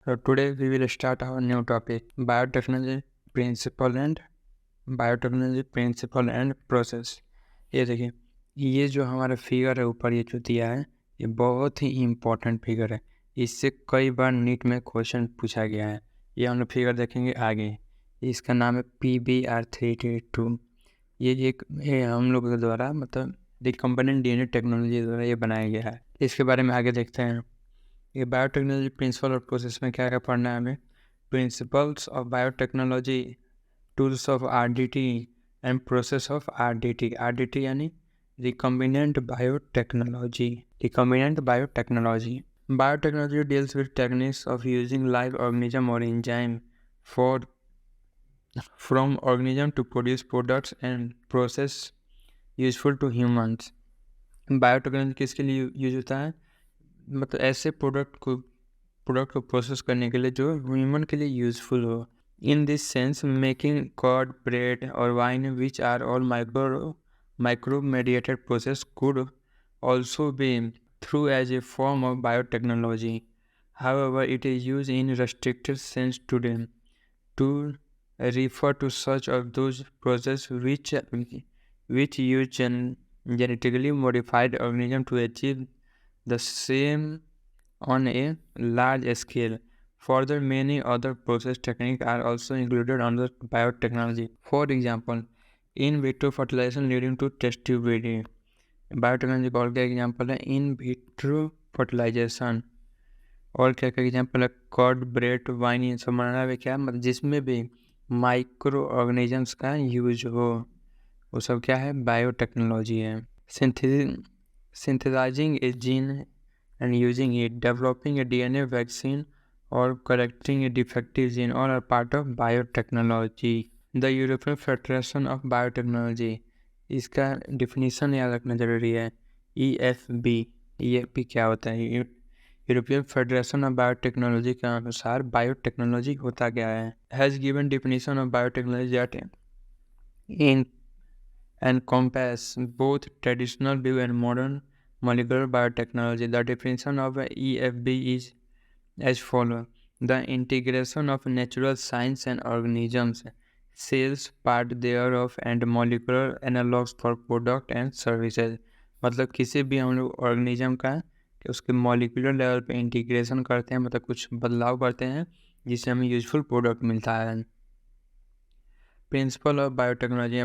So today we will start our new topic, principle and biotechnology principle and process. ये देखिए, ये जो हमारा फिगर है ऊपर ये जो दिया है, ये बहुत ही इम्पोर्टेंट फिगर है। इससे कई बार नीट में क्वेश्चन पूछा गया है। ये हम लोग फिगर देखेंगे आगे। इसका नाम है PBR382। ये हम लोग के द्वारा मतलब रिकम्बिनेंट डीएनए टेक्नोलॉजी द्वारा ये बनाया गया है। इसके बारे में आगे देखते हैं। ये बायोटेक्नोलॉजी प्रिंसिपल और प्रोसेस में क्या क्या पढ़ना है हमें। Principles of biotechnology, tools of RDT and process of RDT. RDT यानी recombinant biotechnology. Recombinant biotechnology deals with techniques of using live organism or enzyme from organism to produce products and process useful to humans। Biotechnology किसके लिए use होता है, मतलब ऐसे product को process करने के लिए जो ह्यूमन के लिए यूजफुल हो। In this sense making curd, bread और wine which are all micro mediated process could also be through as a form of biotechnology. However, it is used in restricted sense today to refer to such of those processes which use genetically modified organism to achieve the same on a large scale. Further, many other process techniques are also included under biotechnology. For example, in vitro fertilization leading to testability। Biotechnology का और क्या example है, in vitro fertilisation. और क्या क्या example है, curd, bread, wine, ये सब बनाना भी क्या मतलब जिसमें भी माइक्रो ऑर्गेनिजम्स का यूज हो, वो सब क्या है, बायोटेक्नोलॉजी है। Synthesising a gene and using it, developing a DNA vaccine और correcting a defective gene all are part of biotechnology. The European federation of biotechnology, इसका डिफिनीसन याद रखना जरूरी है। EFB क्या होता है, यूरोपियन फेडरेशन ऑफ बायोटेक्नोलॉजी के अनुसार बायोटेक्नोलॉजी होता क्या है। Has given definition of biotechnology that in encompass both traditional view and modern molecular biotechnology. The definition of EFB is as follows: the integration of natural science and organisms, cells, part thereof and molecular analogues for product and services। मतलब किसी भी हम लोग organism का कि उसके molecular level पे integration करते हैं, मतलब कुछ बदलाव करते हैं जिससे हमें यूजफुल प्रोडक्ट मिलता है। Principle of biotechnology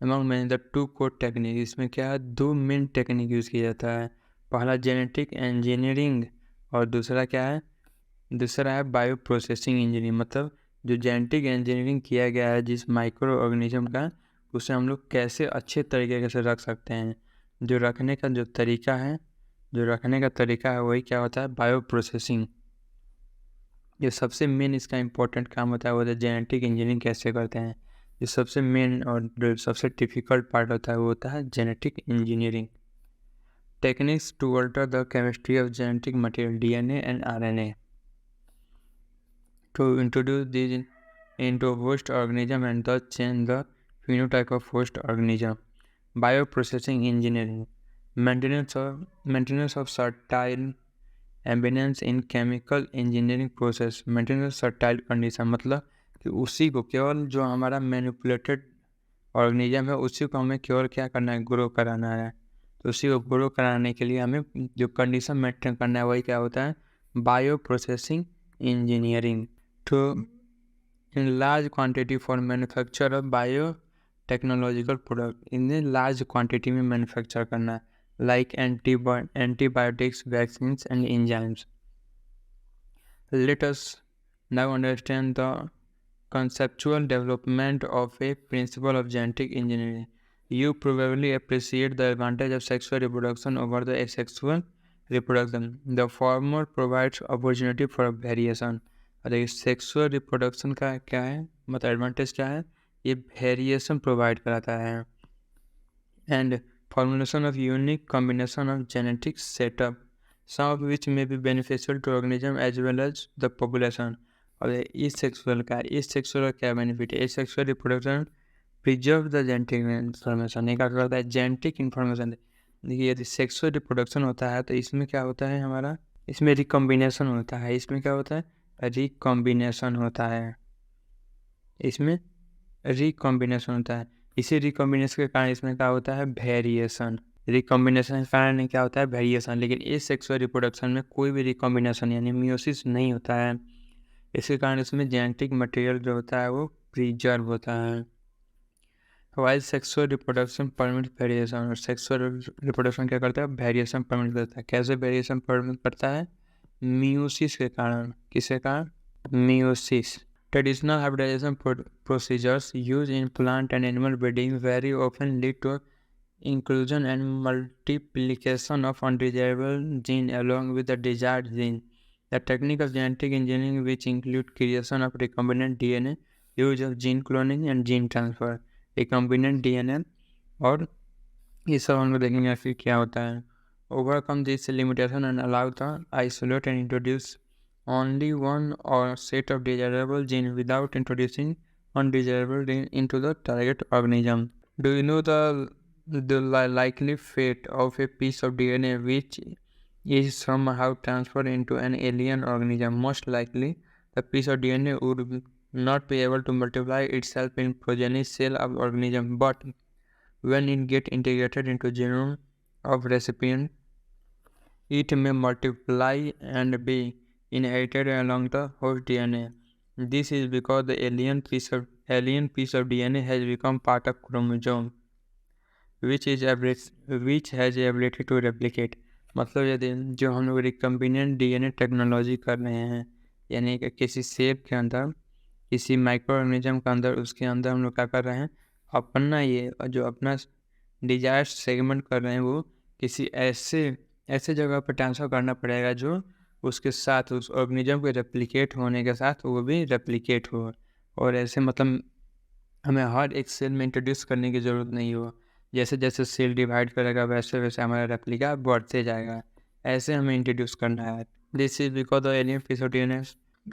among many the two core technique, इसमें क्या है, दो मेन टेक्निक यूज़ किया जाता है। पहला जेनेटिक इंजीनियरिंग और दूसरा क्या है, दूसरा है बायो प्रोसेसिंग इंजीनियरिंग। मतलब जो जेनेटिक इंजीनियरिंग किया गया है जिस माइक्रो ऑर्गेनिज्म का, उसे हम लोग कैसे अच्छे तरीके से रख सकते हैं। जो रखने का तरीका है वही क्या होता है, बायो प्रोसेसिंग। जो सबसे मेन इसका इम्पोर्टेंट काम होता है वो है जेनेटिक इंजीनियरिंग कैसे करते हैं। जो सबसे मेन और जो सबसे डिफ़िकल्ट पार्ट होता है वो होता है genetic engineering. Techniques to alter the chemistry of genetic material DNA and RNA to introduce these into host organism and thus change the phenotype of host organism. Bioprocessing engineering, maintenance of certain ambience in chemical engineering process. Maintenance certain condition मतलब कि उसी को केवल जो हमारा manipulated organism है उसी को हमें केवल क्या करना है, ग्रो कराना है। तो उसी को ग्रो कराने के लिए हमें जो कंडीशन मेंटेन करना है वही क्या होता है, bioprocessing engineering. To in large quantity for manufacture of biotechnological product, इन्हें लार्ज क्वांटिटी में मैन्युफैक्चर करना है, like antibiotics, vaccines and enzymes। Let us now understand the conceptual development of a principle of genetic engineering। You probably appreciate the advantage of sexual reproduction over the asexual reproduction। The former provides opportunity for variation। और ये sexual reproduction का क्या है, मतलब advantage क्या है, ये variation provide कराता है। And formulation of unique combination of genetic setup, some of which may be beneficial to organism as well as the population। और asexual का क्या बेनिफिट है, asexual reproduction preserve the genetic information। ये क्या करता है, जेनेटिक इन्फॉर्मेशन। देखिए यदि सेक्सुअल रिप्रोडक्शन होता है तो इसमें क्या होता है, हमारा इसमें रिकॉम्बिनेशन होता है। इसमें क्या होता है? रिकॉम्बिनेशन होता है। इसमें रिकॉम्बिनेशन होता है। इसी रिकॉम्बिनेशन के कारण इसमें क्या होता है? वेरिएशन। रिकॉम्बिनेशन के कारण क्या होता है? वेरिएशन। लेकिन इस सेक्सुअल रिप्रोडक्शन में कोई भी रिकॉम्बिनेशन यानी मियोसिस नहीं होता है। इसके कारण इसमें जेनेटिक मटेरियल जो होता है वो प्रिजर्व होता है। While sexual reproduction permit variation, और सेक्सुअल रिप्रोडक्शन क्या करता है? वेरिएशन परमिट करता है। कैसे वेरिएशन परमिट करता है? मियोसिस के कारण। किसके कारण? Meiosis. Traditional hybridization procedures used in plant and animal breeding very often lead to inclusion and multiplication of undesirable gene along with the desired gene. The technique of genetic engineering, which include creation of recombinant DNA, use of gene cloning and gene transfer. Recombinant DNA और ये सब हम लोग देखेंगे फिर क्या होता है। Overcome this limitation and allow the isolate and introduce only one or set of desirable genes without introducing undesirable gene into the target organism. Do you know the likely fate of a piece of DNA which is somehow transferred into an alien organism? Most likely, the piece of DNA would not be able to multiply itself in progeny cell of organism, but when it gets integrated into genome of recipient, it may multiply and be inherited along the host DNA. This is because the alien piece of DNA has become part of chromosome, which has the ability to replicate. मतलब यदि जो हम लोग recombinant DNA technology कर रहे हैं, यानी कि किसी सेल के अंदर, किसी माइक्रो ऑर्गेनिज्म के अंदर, उसके अंदर हम लोग क्या कर रहे हैं? अपना ये जो अपना डिजायर सेगमेंट कर रहे हैं वो किसी ऐसे जगह पर ट्रांसफ़र करना पड़ेगा जो उसके साथ, उस ऑर्गेनिज्म के रेप्लिकेट होने के साथ वो भी रेप्लिकेट हो। और ऐसे मतलब हमें हर एक सेल में इंट्रोड्यूस करने की ज़रूरत नहीं हो। जैसे जैसे सेल डिवाइड करेगा वैसे वैसे हमारा रेप्लिका बढ़ते जाएगा। ऐसे हमें इंट्रोड्यूस करना है। This is because the alien piece of DNA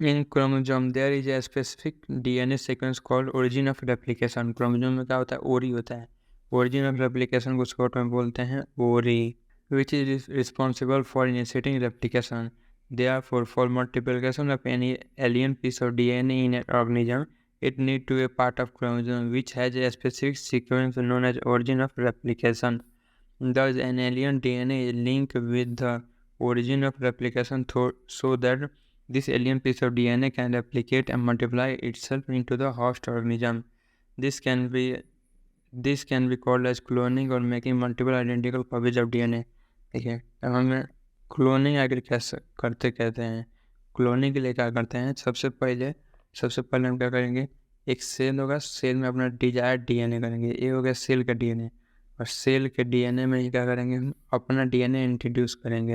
in chromosome there is a specific DNA sequence called origin of replication. Chromosome में क्या होता है? ओरी होता है। ओरिजिन ऑफ रेप्लिकेशन को शॉर्ट में बोलते हैं ओरी, which is responsible for initiating replication. Therefore, for multiplication of any alien piece of DNA in an organism, it needs to be a part of chromosome which has a specific sequence known as origin of replication. Thus, an alien DNA is linked with the origin of replication so that this alien piece of DNA can replicate and multiply itself into the host organism. This can be called as cloning or making multiple identical copies of DNA. ठीक है, अब हमें cloning आखिर कैसे कहते हैं? Cloning के लिए क्या करते हैं? सबसे पहले हम क्या करेंगे? एक सेल होगा, सेल में अपना डिजायर्ड डीएनए करेंगे। ये हो गया सेल का डीएनए, और सेल के डीएनए में ही क्या करेंगे? हम अपना डीएनए इंट्रोड्यूस करेंगे।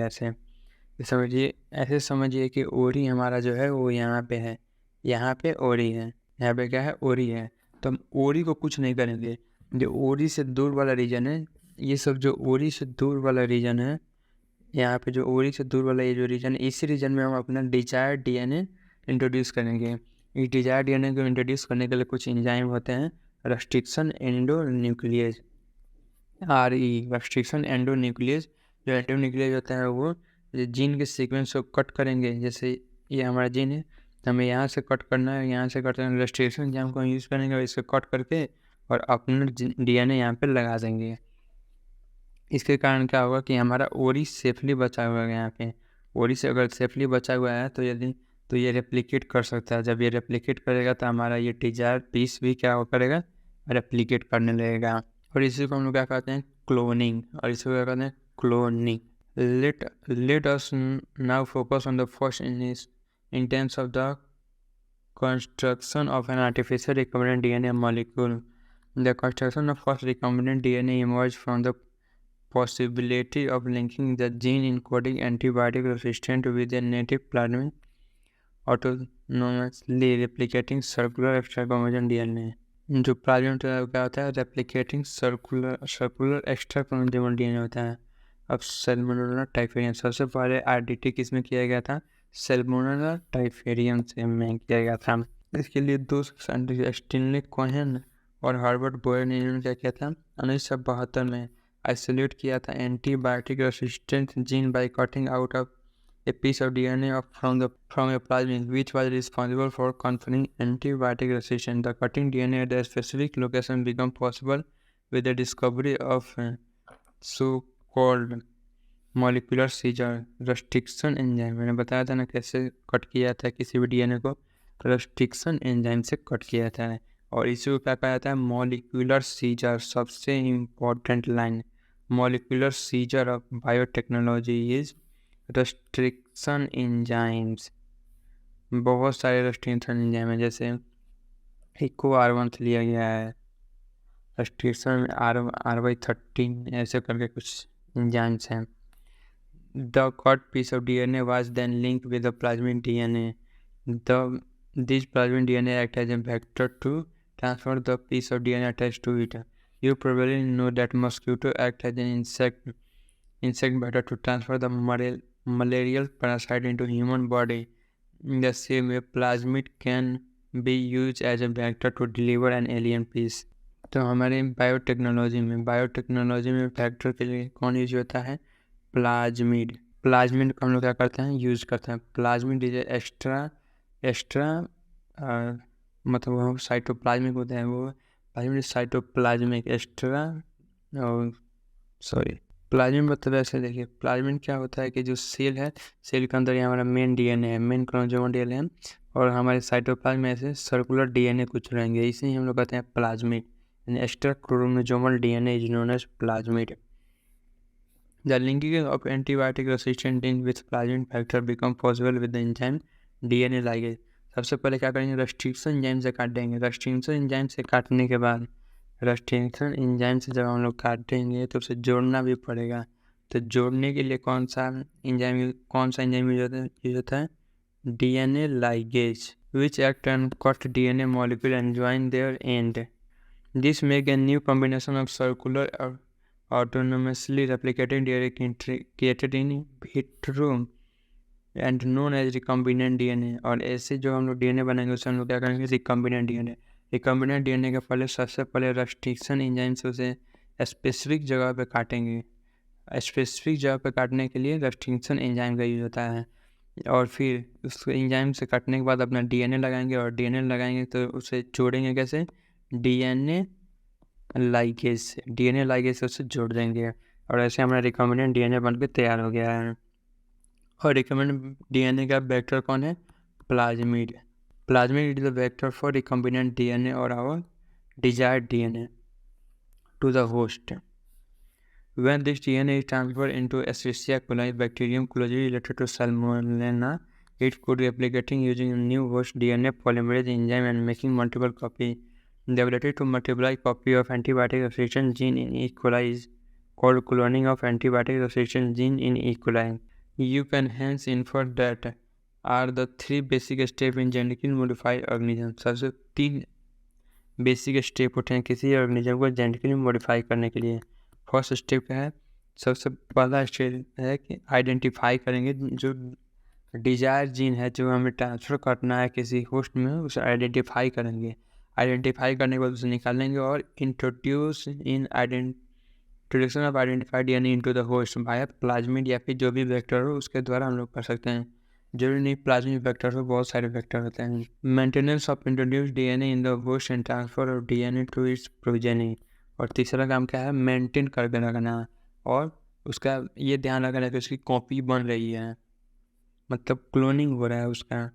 ऐसे समझिए कि ओरी हमारा जो है वो यहाँ पे है, यहाँ पे ओरी है, यहाँ पे क्या है? ओरी है। तो हम ओरी को कुछ नहीं करेंगे। जो ओरी से दूर वाला रीजन है, ये सब जो ओरी से दूर वाला रीजन है, यहाँ पे जो ओरी से दूर वाला ये जो रीजन है, इसी रीजन में हम अपना डिजायर्ड डीएनए इंट्रोड्यूस करेंगे। इस डिजायर्ड डीएनए को इंट्रोड्यूस करने के लिए कुछ एंजाइम होते हैं, रेस्ट्रिक्शन एंडोन्यूक्लियस, रेस्ट्रिक्शन एंडोन्यूक्लियस। जो एंडोन्यूक्लियस होता है वो जीन के सीक्वेंस को कट करेंगे। जैसे ये हमारा जीन है, तो हमें यहाँ से कट करना है, यहाँ से कट करना, रेस्ट्रिक्शन एंजाइम को यूज़ करेंगे और इसको कट करके और अपना डीएनए यहाँ पे लगा देंगे। इसके कारण क्या होगा कि हमारा ओरी सेफली बचा हुआ है। यहाँ पे ओरी से अगर सेफली बचा हुआ है तो ये रेप्लिकेट कर सकता है। जब ये रेप्लिकेट करेगा तो हमारा ये डिजायर पीस भी क्या करेगा? रेप्लिकेट करने लगेगा। और इसी को हम लोग क्या कहते हैं? क्लोनिंग। और इसी को क्या कहते हैं? Cloning. Let us now focus on the first instance of the construction of an artificial recombinant DNA molecule. The construction of first recombinant DNA emerged from the possibility of linking the gene encoding antibiotic resistant with a native plasmid autonomously replicating circular extra chromosome DNA. जो plasmid क्या होता है? Replicating circular extra chromosomal DNA होता है। अब Salmonella टाइफेरियम, सबसे पहले RDT किसमें किया गया था? सैल्मोनेला टाइफेरियम से में किया गया था। इसके लिए दो साइंटिस्ट स्टिनले कोहेन और हार्वर्ड बोयर ने इन्होंने क्या किया था? 1972 में आइसोलेट किया था antibiotic resistant gene by cutting out of a piece of DNA from a plasmid which was responsible for conferring antibiotic resistance. The cutting DNA at a specific location became possible with the discovery of so-called molecular scissor restriction enzyme. मैंने बताया था ना कैसे cut किया जाता है किसी भी डीएनए को, रेस्ट्रिक्शन एंजाइम से कट किया जाता है। और इसी को क्या कहा जाता है? Molecular scissors. सबसे important line, molecular scissors of biotechnology is restriction enzymes. बहुत सारे रेस्ट्रिक्शन एंजाइम है, जैसे इको R1 लिया गया है, रेस्ट्रिक्शन RY13 ऐसे करके कुछ एंजाइम्स हैं। The cut piece of DNA was then linked with the plasmid DNA. This plasmid DNA acts as a vector to transfer the piece of DNA attached to it. You probably know that mosquito act as an insect vector to transfer the malarial parasite into human body. In the same way, plasmid can be used as a vector to deliver an alien piece. तो हमारे biotechnology में vector के लिए कौन use होता है? Plasmid को हम लोग क्या करते हैं? यूज़ करते हैं। प्लाज्मिड इज एक्स्ट्रा मतलब वो साइटोप्लाज्मिक होता है, वो प्लाज्मिड साइटोप्लाज्मिक एक्स्ट्रा प्लाज्मिड मतलब ऐसे देखिए, प्लाज्मिड क्या होता है कि जो सेल है, सेल के अंदर ये हमारा मेन डीएनए है, मेन क्रोमोसोमल डीएनए है, और हमारे साइटोप्लाज्म में ऐसे सर्कुलर डीएनए कुछ रहेंगे, इसे हम लोग कहते हैं plasmid. Extrachromosomal DNA is known as plasmid. The linking of antibiotic resistant gene with plasmid factor become possible with the enzyme DNA ligase. सबसे पहले क्या करेंगे? रेस्ट्रिक्शन एंजाइम से काट देंगे। रेस्ट्रिक्शन एंजाइम से काटने के बाद, रेस्ट्रिक्शन एंजाइम से जब हम लोग काटेंगे तो उसे जोड़ना भी पड़ेगा। तो जोड़ने के लिए कौन सा एंजाइम यूज होता है? DNA ligase, which act and cut DNA molecule and join their end. This make a new combination of circular autonomously replicating DNA created in vitro and known as recombinant DNA। और ऐसे जो हम लोग DNA बनाएंगे उसे हम लोग क्या करेंगे? Recombinant DNA। रिकम्बिनेंट DNA के पहले सबसे पहले रेस्ट्रिक्शन एंजाइम से उसे स्पेसिफिक जगह पे काटेंगे। स्पेसिफिक जगह पे काटने के लिए रेस्ट्रिक्शन एंजाइम का यूज होता है, और फिर उस एंजाइम से काटने के बाद अपना DNA लगाएंगे, और DNA लगाएंगे तो उसे जोड़ेंगे कैसे? DNA लाइगेज से उसे जोड़ देंगे, और ऐसे हमारा रिकम्बिनेंट DNA बन के तैयार हो गया है। और रिकम्बिनेंट DNA का वेक्टर कौन है? Plasmid is the vector for recombinant DNA और our desired DNA to the host. When this DNA is transferred into Escherichia coli bacterium closely related to Salmonella, it could replicating using a new host DNA polymerase enzyme and making multiple copies. The ability to multiply copy of antibiotic resistant gene in E. coli is called cloning of antibiotic resistant gene in E. coli. You can hence infer that are the three basic steps in genetically modified organisms. सबसे 3 basic step होते हैं किसी organism को genetically modify करने के लिए। First step क्या है? सबसे पहला स्टेप है कि आइडेंटिफाई करेंगे जो डिजायर जीन है जो हमें ट्रांसफ़र करना है किसी होस्ट में, उसे आइडेंटिफाई करेंगे। आइडेंटिफाई करने के बाद उसे निकालेंगे और introduction of identified DNA into the host bye plasmid या फिर जो भी वेक्टर हो उसके द्वारा हम लोग कर सकते हैं। जरूरी नहीं प्लाज्मिड वेक्टर हो, बहुत सारे वेक्टर होते हैं। Maintenance of introduced DNA in the host and transfer of DNA to its progeny. और तीसरा काम क्या है? मेंटेन करके रखना, और उसका ये ध्यान रखना कि उसकी कॉपी बन रही है, मतलब क्लोनिंग हो रहा है उसका।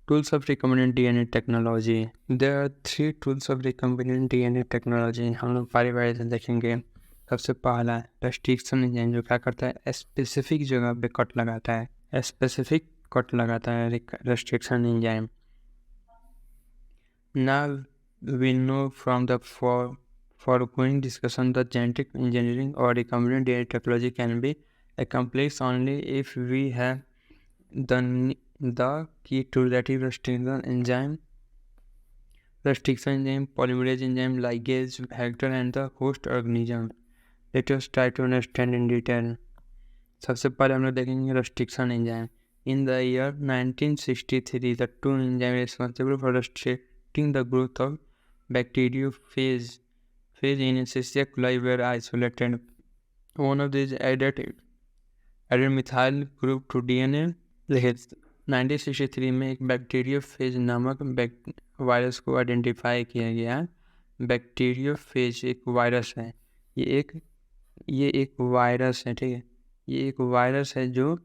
Tools of recombinant DNA technology. There are 3 tools of recombinant DNA technology. हम लोग बारी से देखेंगे। सबसे पहला रेस्ट्रिक्शन एंजाइम, जो क्या करता है? स्पेसिफिक जगह पे कट लगाता है, restriction enzyme. Now we know from the foregoing discussion that genetic engineering or recombinant DNA technology can be accomplished only if we have the key tool, that is restriction enzyme, polymerase enzyme, ligase, vector and the host organism. Let us try to understand in detail. सबसे पहले हम लोग देखेंगे restriction enzyme. In the year 1963, the two enzymes responsible for restricting the growth of bacteriophage in Escherichia coli were isolated. One of these added methyl group to DNA. देखिए 1963 में एक bacteriophage नामक virus को आइडेंटिफाई किया गया। Bacteriophage एक virus है, ये एक वायरस है, ठीक है। ये एक वायरस है जो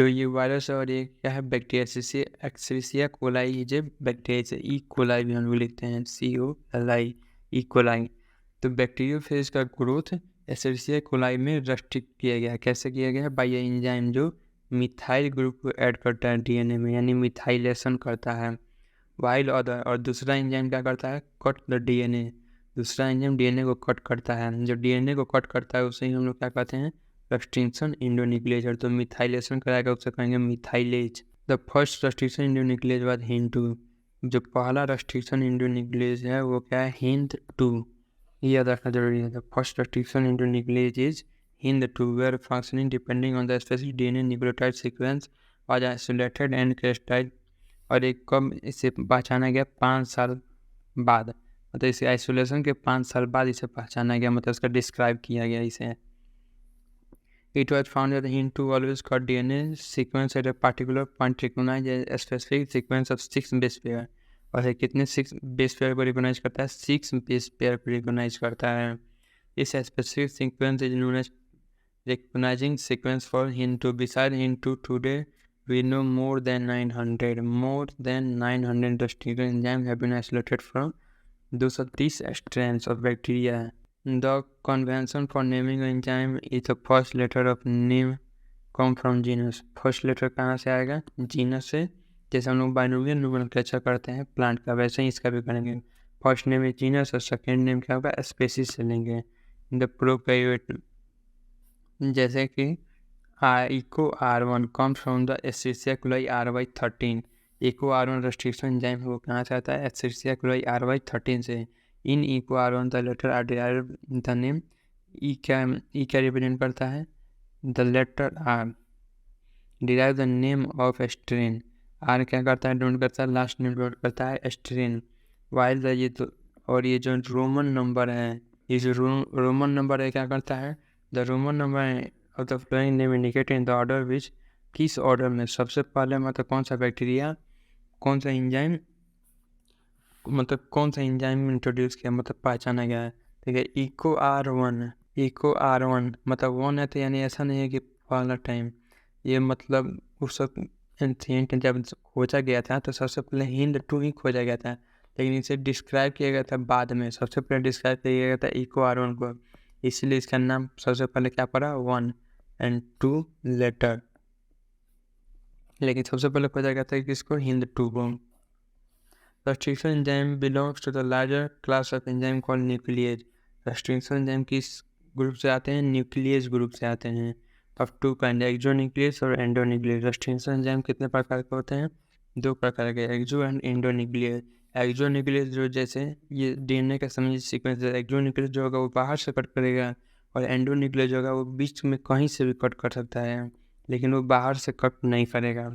ये वायरस है, और ये क्या है, बैक्टीरिया एक्सेरिसिया कोलाई जो बैक्टीरिया ई कोलाई भी हम लोग लिखते हैं, COLI ई कोलाई। तो बैक्टीरियोफेज का ग्रोथ एसेरिसिया कोलाई में रेस्ट्रिक्ट किया गया है। कैसे किया गया है? बाय एंजाइम जो मिथाइल ग्रुप को ऐड करता है डीएनए में, यानी मिथाइलेशन करता है। वाइल अदर, और दूसरा एंजाइम क्या करता है? Cut the DNA. दूसरा एंजाइम डीएनए को कट करता है। जो डीएनए को कट करता है उसे ही हम लोग क्या कहते हैं? Restriction endonuclease. और तो मिथाइलेशन कराएगा उसे कहेंगे methylase. The first restriction endonuclease was HindII। जो पहला रेस्ट्रिक्शन एंडोन्यूक्लियेज है वो क्या है? HindII। ये याद रखना जरूरी है। The first restriction endonuclease is HindII, where functioning depending on the specific DNA nucleotide sequence was isolated and crystallized. और एक कब इसे पहचाना गया? 5 साल बाद, मतलब इसे आइसोलेशन के 5 साल बाद इसे पहचाना गया, मतलब इसका डिस्क्राइब किया गया इसे। It was found that HindII always cut DNA sequence at a particular point recognize a specific sequence of 6 base pair। और ये कितने 6 बेस पेयर को रिकोगनाइज करता है? 6 बेस पेयर को रिकोगनाइज करता है। इस specific sequence is known as recognizing sequence for HindII। Beside HindII, today we know more than 900 restricted enzymes have been isolated from 230 strains of bacteria। The convention for naming an enzyme is the first letter of name come from genus। First letter कहाँ से आएगा? Genus से। जैसे हम लोग binomial nomenclature करते हैं plant का, वैसे ही इसका भी करेंगे। फर्स्ट नेम है जीनस और सेकेंड नेम क्या होगा? स्पेसीज से लेंगे। द प्रोकैरियोट, जैसे कि Eco R1 comes from the Escherichia coli RY13। Eco R1 restriction enzyme वो कहाँ से आता है? Escherichia coli RY13 से। In Eco R1 the letter R derive the name. E क्या रिप्रेजेंट करता है? The letter R derive the name of strain. R क्या करता है? डिनोट करता है, लास्ट नेम डिनोट करता है स्ट्रेन। वाइल द ये तो, और ये जो रोमन नंबर है, ये जो रोमन नंबर है क्या करता है? The Roman number of the flowing name indicate in the order which, किस ऑर्डर में सबसे पहले, मतलब कौन सा बैक्टीरिया, कौन सा एंजाइम, मतलब कौन सा एंजाइम इंट्रोड्यूस किया, मतलब पहचाना गया है। ठीक है, इको R1 मतलब 1 है, तो यानी ऐसा नहीं है कि पहला टाइम, ये मतलब उस एंशिएंट जब खोजा गया था तो सबसे पहले HindII ही खोजा गया था, लेकिन इसे डिस्क्राइब किया गया था बाद में। सबसे पहले डिस्क्राइब किया गया था इको R1 को, इसलिए इसका नाम सबसे पहले क्या पड़ा? 1 and 2 लेटर। लेकिन सबसे पहले खोजा गया था किसको? HindII को। Restriction enzyme belongs to the larger class of enzyme called nuclease. Restriction enzyme किस ग्रुप से आते हैं? न्यूक्लियेज ग्रुप से आते हैं। ऑफ 2 काइंड, एक्सोन्यूक्लियस और एंडोन्यूक्लियस। रेस्ट्रिक्शन एंजाइम कितने प्रकार के होते हैं? 2 प्रकार के, एक्सो एंड एंडोन्यूक्लियस। एक्सोन्यूक्लियस जो जैसे ये डीएनए का समझिए सीक्वेंस है, एक्सोन्यूक्लियस जो होगा वो बाहर से कट करेगा, और एंडोन्यूक्लियस जो होगा वो बीच में कहीं से भी कट कर सकता है, लेकिन वो बाहर से कट नहीं करेगा।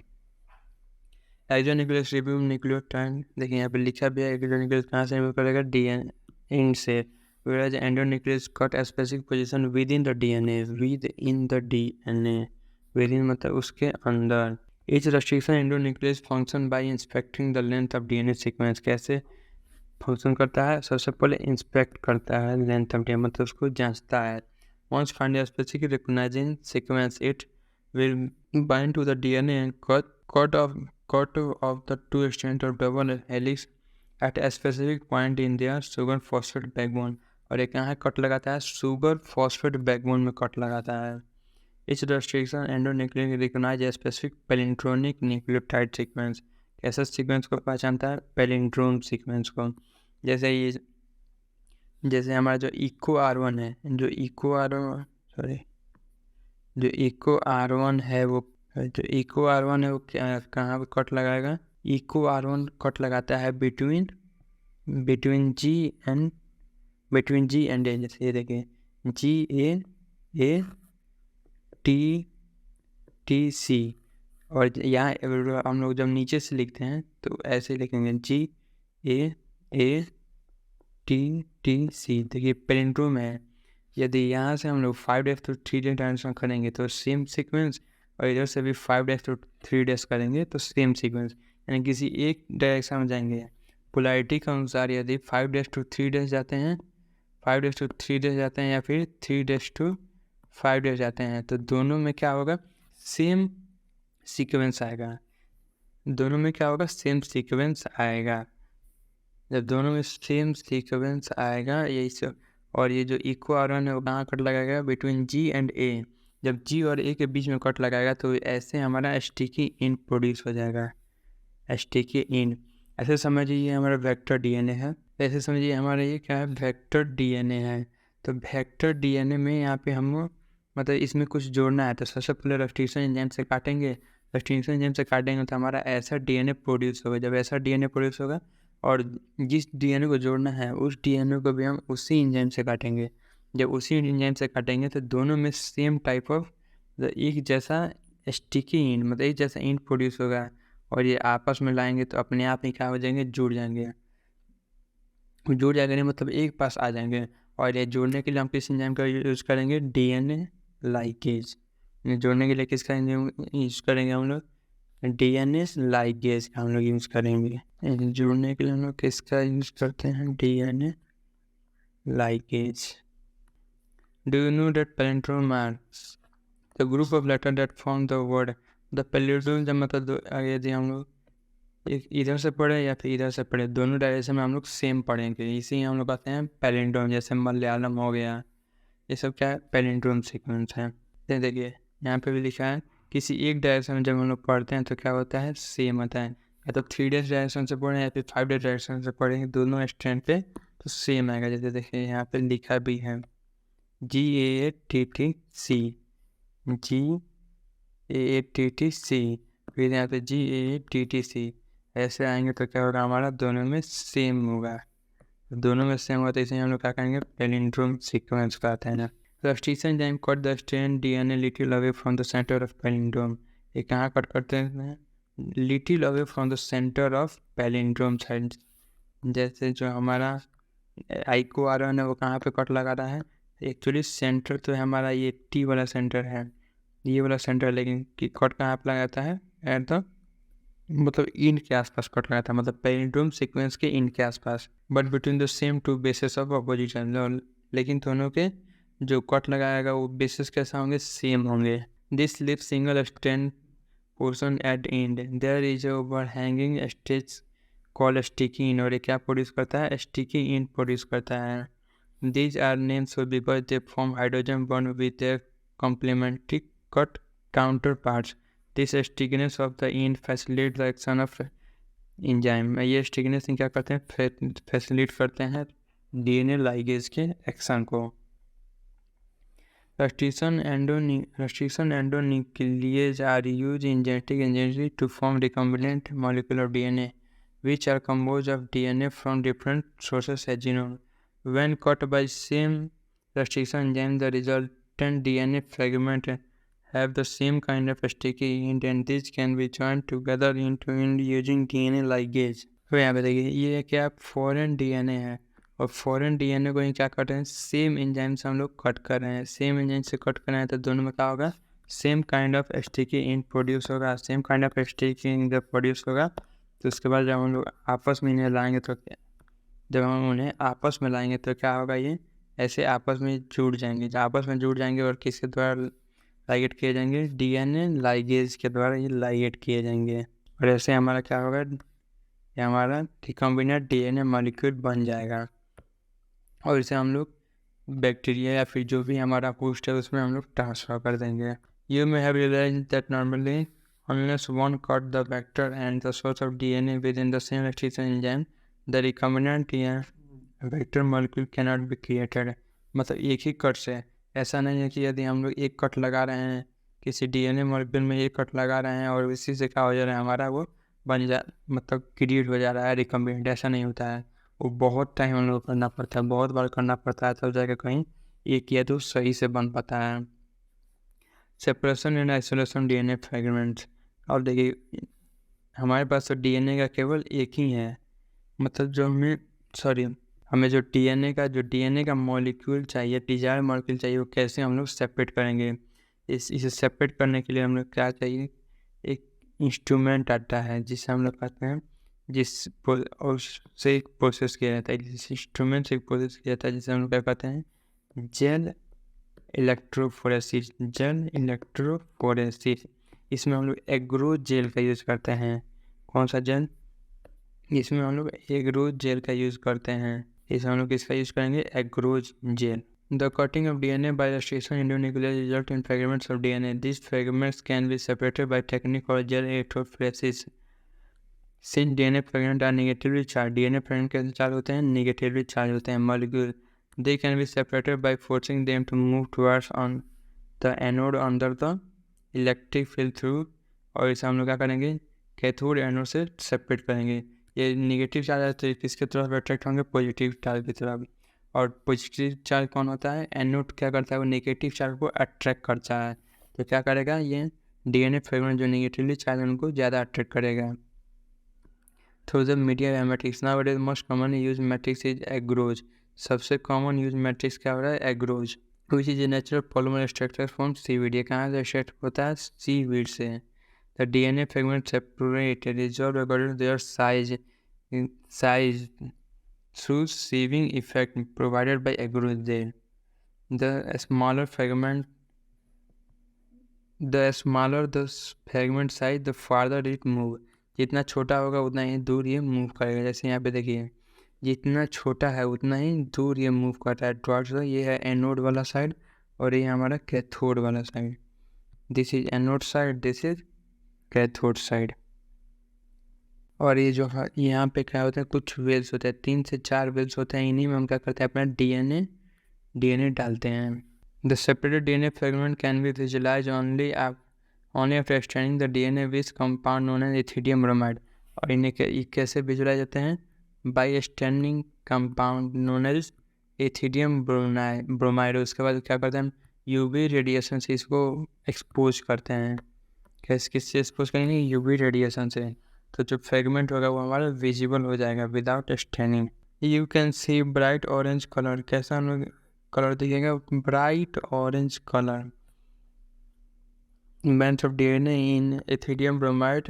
एक्सोन्यूक्लियस रिमूव न्यूक्लियोटाइड, देखिए यहाँ पे लिखा भी है एक्सोन्यूक्लियस कहाँ से रिमूव करेगा? डीएनए एंड से। whereas endonuclease cut a specific position within the DNA, within मतलब उसके अंदर। Each restriction endonuclease function by inspecting the length of DNA sequence। कैसे फंक्शन करता है? सबसे पहले इंस्पेक्ट करता है लेंथ ऑफ DNA, मतलब उसको जांचता है। Once find a specific recognizing sequence, it will bind to the DNA and cut of the 2 strands of double helix at a specific point in their sugar phosphate backbone। और एक यहाँ cut लगाता है sugar phosphate backbone में cut लगाता है। इस restriction endonuclease recognize specific palindromic nucleotide sequence. कैसा सीक्वेंस को पहचानता है? पैलिंड्रोम सीक्वेंस को। जैसे हमारा जो इको R1 है, जो इको R1 है वो कहाँ पे कट लगाएगा? इको R1 कट लगाता है बिटवीन G एंड A। जैसे ये देखिए GATTC, और यहाँ हम लोग जब नीचे से लिखते हैं तो ऐसे लिखेंगे GATTC। देखिए पैलिंड्रोम है। यदि यहाँ से हम लोग 5 to 3 ट्रांसफर करेंगे तो सेम सीक्वेंस और इधर से भी 5 डैश टू 3 डैश करेंगे तो सेम सीक्वेंस, यानी किसी एक डायरेक्शन में जाएंगे। पोलैरिटी के अनुसार यदि 5 डैश टू 3 डैश जाते हैं, 5 डैश टू 3 डैश जाते हैं या फिर 3 डैश टू 5 डैश जाते हैं, तो दोनों में क्या होगा, सेम सीक्वेंस आएगा। दोनों में क्या होगा, सेम सीक्वेंस आएगा। जब दोनों में सेम सीक्वेंस आएगा, यही सब। और ये जो इको R1 है वो कहाँ कट लगाएगा, बिटवीन G एंड A। जब G और A के बीच में कट लगाएगा तो ऐसे हमारा स्टिकी इन प्रोड्यूस हो जाएगा। स्टिकी इन ऐसे समझिए ये हमारा वेक्टर DNA है, ऐसे समझिए हमारा ये क्या है, वेक्टर DNA है। तो वेक्टर DNA में यहाँ पे हम मतलब इसमें कुछ जोड़ना है, तो सबसे पहले रेस्ट्रिक्शन एंजाइम से काटेंगे। रेस्ट्रिक्शन एंजाइम से काटेंगे तो हमारा ऐसा DNA प्रोड्यूस होगा। जब ऐसा DNA प्रोड्यूस होगा और जिस DNA को जोड़ना है उस DNA को भी हम उसी एंजाइम से काटेंगे। जब उसी एंजाइम से काटेंगे तो दोनों में सेम टाइप ऑफ एक जैसा स्टिकी इन, मतलब एक जैसा इन प्रोड्यूस होगा। और ये आपस में लाएंगे तो अपने आप ही क्या हो जाएंगे, जुड़ जाएंगे। जुड़ जाएंगे मतलब एक पास आ जाएंगे। और ये जोड़ने के लिए हम किस एंजाइम का यूज़ करेंगे, DNA लाइगेज। जोड़ने के लिए किसका यूज़ करेंगे हम लोग, DNA लाइगेज का हम लोग यूज़ करेंगे। जोड़ने के लिए हम लोग किसका यूज़ करते हैं, DNA ligase. Do you know that palindrome marks the group of letter that form the word. The palindrome जब मतलब यदि हम लोग एक इधर से पढ़े या फिर इधर से पढ़े, दोनों डायरेक्शन में हम लोग सेम पढ़ेंगे, इसी हम लोग कहते हैं पैलिंड्रोम। जैसे मलयालम हो गया, ये सब क्या है, पैलिंड्रोम सीक्वेंस है। देखिए यहाँ पे भी लिखा है किसी एक डायरेक्शन में जब हम लोग पढ़ते हैं तो क्या होता है, सेम होता है। या तो 3 डेज डायरेक्शन से पढ़ें या फिर 5 डेज डायरेक्शन से पढ़ेंगे, दोनों स्टैंड पे तो सेम आएगा। जैसे देखिए यहाँ पे लिखा भी है GAATTC, GAATTC, फिर यहाँ पे GAATTC, ऐसे आएंगे तो क्या होगा, हमारा दोनों में सेम होगा। दोनों में सेम होता है, इसे हम लोग क्या करेंगे, पैलिंड्रोम सीक्वेंस कहते हैं ना। Restriction enzyme cut the strand DNA little away from the centre of palindrome. ये कहाँ कट करते हैं, little away from the centre of palindrome side. जैसे जो हमारा इको R1 है वो कहाँ पे कट लगा रहा है, एक्चुअली सेंटर तो है हमारा ये T वाला सेंटर है, ये वाला सेंटर, लेकिन कट कहाँ पे लगाता है, एट द मतलब इन के आसपास कट लगाता है, मतलब पैलिंड्रोम सीक्वेंस के इन के आसपास। But between the same two bases of opposition, लेकिन दोनों के जो कट लगाएगा वो बेसिस कैसा होंगे, सेम होंगे। This leave single strand portion at end there is overhanging stage call sticky इन। और ये क्या प्रोड्यूस करता है, स्टिकी इन प्रोड्यूस करता है। These are names because they form hydrogen bond with their complementary cut counterparts. This stickiness of the इन facilitate the action of enzyme. ये स्टिकनेस क्या करते हैं, फैसिलिटेट करते हैं DNA लाइगेज के एक्शन को। Restriction endonuclease are used in genetic engineering to form recombinant molecule of DNA which are composed of DNA from different sources as genome. When cut by same restriction enzyme, the resultant DNA fragment have the same kind of sticky end and these can be joined together into end using DNA ligase. तो यहाँ पे देखिए ये क्या foreign DNA है, और foreign DNA को ही क्या कर रहे हैं, सेम एंजाइम से हम लोग कट कर रहे हैं। सेम एंजाइम से कट कर रहे हैं तो दोनों में क्या होगा, same kind of sticky end produce होगा। Same kind of sticky end produce होगा तो उसके बाद जब हम लोग आपस में इन्हें लाएंगे तो जब हम उन्हें आपस में लाएंगे तो क्या होगा, ये ऐसे आपस में जुड़ जाएंगे। जब आपस में जुड़ जाएंगे और किसके द्वारा लाइगेट किए जाएंगे, DNA लाइगेज के द्वारा ये लाइगेट किए जाएंगे। और ऐसे हमारा क्या होगा, ये हमारा रिकॉम्बिनेंट DNA मॉलिक्यूल बन जाएगा। और इसे हम लोग बैक्टीरिया या फिर जो भी हमारा होस्ट है उसमें हम लोग ट्रांसफर कर देंगे। You may have realized that normally unless one cut the vector and the source of DNA within the same restriction enzyme, the recombinant vector molecule cannot be created. मतलब एक ही कट से, ऐसा नहीं है कि यदि हम लोग एक कट लगा रहे हैं किसी DNA मॉलिक्यूल में, एक कट लगा रहे हैं और इसी से क्या हो जा रहा है, हमारा वो बन जा मतलब क्रिएट हो जा रहा है रिकम्बिनेंट। ऐसा नहीं होता है, वो बहुत टाइम हम लोग करना पड़ता है, बहुत बार करना पड़ता है तब जाकर कहीं एक किया तो सही से बन पाता है। Separation and isolation DNA fragments. और देखिए हमारे पास तो DNA का केवल एक ही है, मतलब जो हमें जो DNA का मॉलिक्यूल चाहिए, डिजायर मॉलिक्यूल चाहिए, वो कैसे हम लोग सेपरेट करेंगे। इसे सेपरेट करने के लिए हम लोग क्या चाहिए, एक इंस्ट्रूमेंट आता है जिसे हम लोग कहते हैं, उससे एक प्रोसेस किया जाता है, जिस इंस्ट्रूमेंट से एक प्रोसेस किया जाता है जिसे हम लोग क्या कहते हैं, जेल इलेक्ट्रोफोरेसिस। जेल इलेक्ट्रोफोरेसिस, इसमें हम लोग एग्रो जेल का यूज़ करते हैं। कौन सा जेल? इसमें हम लोग एग्रो जेल का यूज़ करते हैं। इसमें हम लोग किसका यूज़ करेंगे? Agarose gel. The cutting of DNA by illustration into nucleus result in fragments of DNA. These fragments can be separated by technique or gel electrophoresis. Since DNA fragments are negatively charged, DNA fragments कैसे charge होते हैं? Negatively charged होते हैं molecule. They can be separated by forcing them to move towards on the anode under the electric field through. और इसे हम लोग क्या करेंगे? कैथोड एनोड से सेपरेट करेंगे। ये नेगेटिव चार्ज है तो किसके तरफ अट्रैक्ट होंगे? पॉजिटिव चार्ज की तरफ। और पॉजिटिव चार्ज कौन होता है? एनोड क्या करता है? वो नेगेटिव चार्ज को अट्रैक्ट करता है। तो क्या करेगा? ये डीएनए फ्रेगमेंट जो नेगेटिवली चार्ज है उनको ज़्यादा अट्रैक्ट करेगा। Through the media matrix, now it is most common use matrix is agarose. सबसे कॉमन यूज मैट्रिक्स क्या हो रहा है? Agarose, which is a natural polymer structure from seaweed. ये कहाँ से स्ट्रक्चर होता है? सीवीड से। The DNA fragment separate resolve according to their size through sieving effect provided by agarose gel. The smaller the fragment size, the farther it move. जितना छोटा होगा उतना ही दूर ये मूव करेगा। जैसे यहाँ पे देखिए, जितना छोटा है उतना ही दूर ये मूव करता है टुवर्ड्स। ये है एनोड वाला साइड और ये हमारा कैथोड वाला side. This is anode side, this is cathode side. और ये जो यहाँ पे क्या होता है, कुछ वेल्स होते हैं, 3 से 4 वेल्स होते हैं। इन्हीं में हम क्या करते हैं? अपना डीएनए डालते हैं। The separated DNA fragment can be visualize only after extending the DNA with compound known as ethidium bromide. और इन्हें कैसे विजुअलाइज होते हैं? By extending compound known as ethidium bromide. उसके बाद क्या करते हैं? हम यूवी रेडिएशन से इसको एक्सपोज करते हैं। किससे एक्सपोज करेंगे? यूवी रेडिएशन से। तो जो फ्रेगमेंट होगा वो हमारा विजिबल हो जाएगा without staining. You can see bright orange colour. कैसा कलर दिखेगा? Bright orange colour. Bands of DNA in ethidium bromide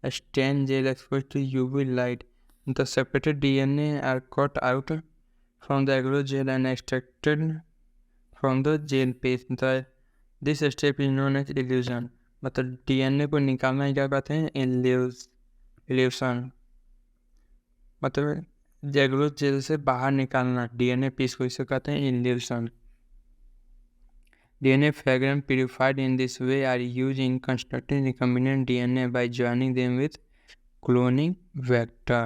stain gel exposed to UV light. The separated DNA are cut out from the agarose gel and extracted from the gel paste. This step is known as elution. मतलब DNA को निकालना ही क्या कहते हैं? Evolution. मतलब एग्रोज jail से बाहर निकालना डीएनए पीस को, इसे कहते हैं evolution. DNA fragments purified in this way are used in constructing recombinant DNA by joining them with cloning vector.